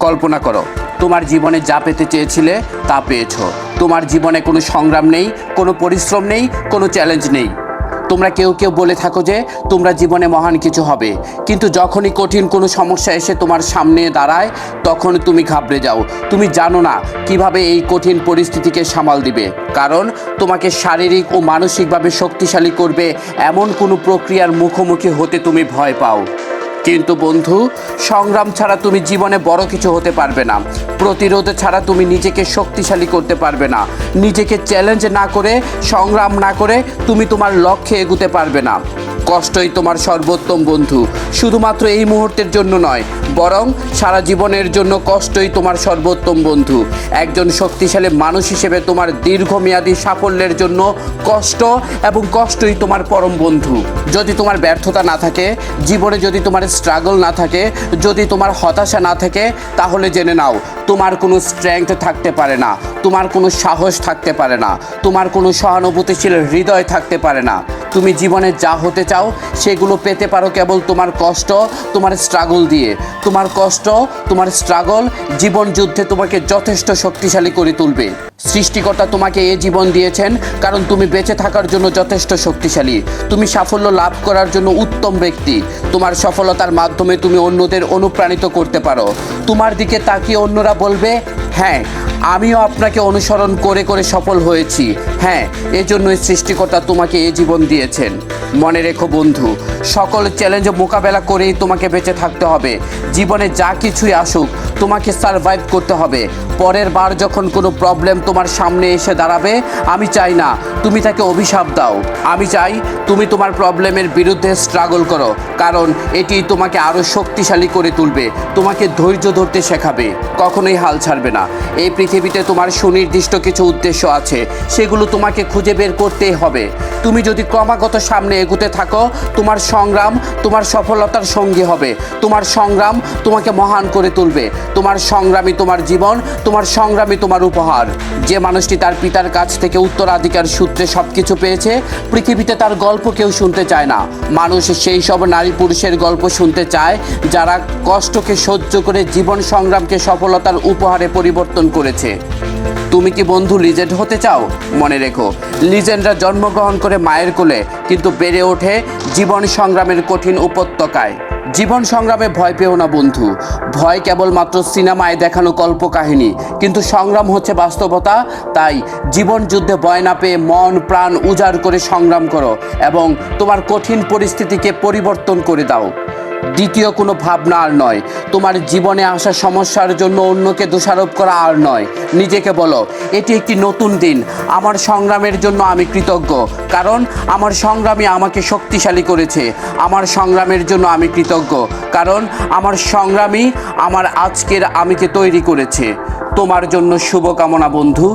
কল্পনা করো, তোমার জীবনে যা পেতে চেয়েছিলে তা পেয়েছো। তোমার জীবনে কোনো সংগ্রাম নেই, কোনো পরিশ্রম নেই, কোনো চ্যালেঞ্জ নেই। তোমরা কেউ কেউ বলে থাকো যে তোমরা জীবনে মহান কিছু হবে, কিন্তু যখনই কঠিন কোনো সমস্যা এসে তোমার সামনে দাঁড়ায় তখন তুমি ঘাবড়ে যাও। তুমি জানো না কিভাবে এই কঠিন পরিস্থিতিকে সামাল দিবে, কারণ তোমাকে শারীরিক ও মানসিকভাবে শক্তিশালী করবে এমন কোনো প্রক্রিয়ার মুখোমুখি হতে তুমি ভয় পাও। কিন্তু বন্ধু, সংগ্রাম ছাড়া তুমি জীবনে বড় কিছু হতে পারবে না। প্রতিরোধ ছাড়া তুমি নিজেকে শক্তিশালী করতে পারবে না। নিজেকে চ্যালেঞ্জ না করে, সংগ্রাম না করে তুমি তোমার লক্ষ্যে এগুতে পারবে না। কষ্টই তোমার সর্বোত্তম বন্ধু, শুধুমাত্র এই মুহূর্তের জন্য নয়, বরং সারা জীবনের জন্য কষ্টই তোমার সর্বোত্তম বন্ধু। একজন শক্তিশালী মানুষ হিসেবে তোমার দীর্ঘমেয়াদী সাফল্যের জন্য কষ্ট এবং কষ্টই তোমার পরম বন্ধু। যদি তোমার ব্যর্থতা না থাকে, জীবনে যদি তোমার স্ট্রাগল না থাকে, যদি তোমার হতাশা না থাকে, তাহলে জেনে নাও তোমার কোনো স্ট্রেংথ থাকতে পারে না, তোমার কোনো সাহস থাকতে পারে না, তোমার কোনো সহানুভূতিশীল হৃদয় থাকতে পারে না। তুমি জীবনে যা হতে চাও সেগুলো পেতে পারো কেবল তোমার কষ্ট, তোমার স্ট্রাগল দিয়ে। তোমার কষ্ট, তোমার স্ট্রাগল জীবন যুদ্ধে তোমাকে যথেষ্ট শক্তিশালী করে তুলবে। সৃষ্টিকর্তা তোমাকে এই জীবন দিয়েছেন কারণ তুমি বেঁচে থাকার জন্য যথেষ্ট শক্তিশালী। তুমি সাফল্য লাভ করার জন্য উত্তম ব্যক্তি। তোমার সফলতার মাধ্যমে তুমি অন্যদের অনুপ্রাণিত করতে পারো। তোমার দিকে তাকিয়ে অন্যরা বলবে, হ্যাঁ, আমিও আপনাকে অনুসরণ করে করে সফল হয়েছি। হ্যাঁ, এজন্যই সৃষ্টিকর্তা তোমাকে এই জীবন দিয়েছেন। মনে রেখো বন্ধু, সকল চ্যালেঞ্জ মোকাবেলা করেই তোমাকে বেঁচে থাকতে হবে। জীবনে যা কিছুই আসুক তোমাকে সারভাইভ করতে হবে। পরের বার যখন কোনো প্রবলেম তোমার সামনে এসে দাঁড়াবে, আমি চাই না তুমি তাকে অভিশাপ দাও। আমি চাই তুমি তোমার প্রবলেমের বিরুদ্ধে স্ট্রাগল করো, কারণ এটি তোমাকে আরও শক্তিশালী করে তুলবে, তোমাকে ধৈর্য ধরতে শেখাবে, কখনোই হাল ছাড়বে না। এই পৃথিবীতে তোমার সুনির্দিষ্ট কিছু উদ্দেশ্য আছে, সেগুলো তোমাকে খুঁজে বের করতেই হবে। তুমি যদি ক্রমাগত সামনে এগুতে থাকো, তোমার সংগ্রাম তোমার সফলতার সঙ্গী হবে। তোমার সংগ্রাম তোমাকে মহান করে তুলবে। তোমার সংগ্রামই তোমার জীবন, তোমার সংগ্রামই তোমার উপহার। যে মানুষটি তার পিতার কাছ থেকে উত্তরাধিকার সূত্রে সব কিছু পেয়েছে, পৃথিবীতে তার গল্প কেউ শুনতে চায় না। মানুষ সেই সব নারী পুরুষের গল্প শুনতে চায় যারা কষ্টকে সহ্য করে জীবন সংগ্রামকে সফলতার উপহারে পরিবর্তন করেছে। তুমি কি বন্ধু লিজেন্ড হতে চাও? মনে রেখো, লিজেন্ডরা জন্মগ্রহণ করে মায়ের কোলে, কিন্তু বেড়ে ওঠে জীবন সংগ্রামের কঠিন উপত্যকায়। জীবন সংগ্রামে ভয় পেও না বন্ধু। ভয় কেবলমাত্র সিনেমায় দেখানো কল্পকাহিনী, কিন্তু সংগ্রাম হচ্ছে বাস্তবতা। তাই জীবন যুদ্ধে ভয় না পেয়ে মন প্রাণ উজাড় করে সংগ্রাম করো এবং তোমার কঠিন পরিস্থিতিকে পরিবর্তন করে দাও। দ্বিতীয় কোনো ভাবনা আর নয়, তোমার জীবনে আসা সমস্যার জন্য অন্যকে দোষারোপ করা আর নয়। নিজেকে বলো, এটি একটি নতুন দিন, আমার সংগ্রামের জন্য আমি কৃতজ্ঞ, কারণ আমার সংগ্রামই আমাকে শক্তিশালী করেছে। আমার সংগ্রামের জন্য আমি কৃতজ্ঞ, কারণ আমার সংগ্রামই আমার আজকের আমিকে তৈরি করেছে। তোমার জন্য শুভকামনা বন্ধু।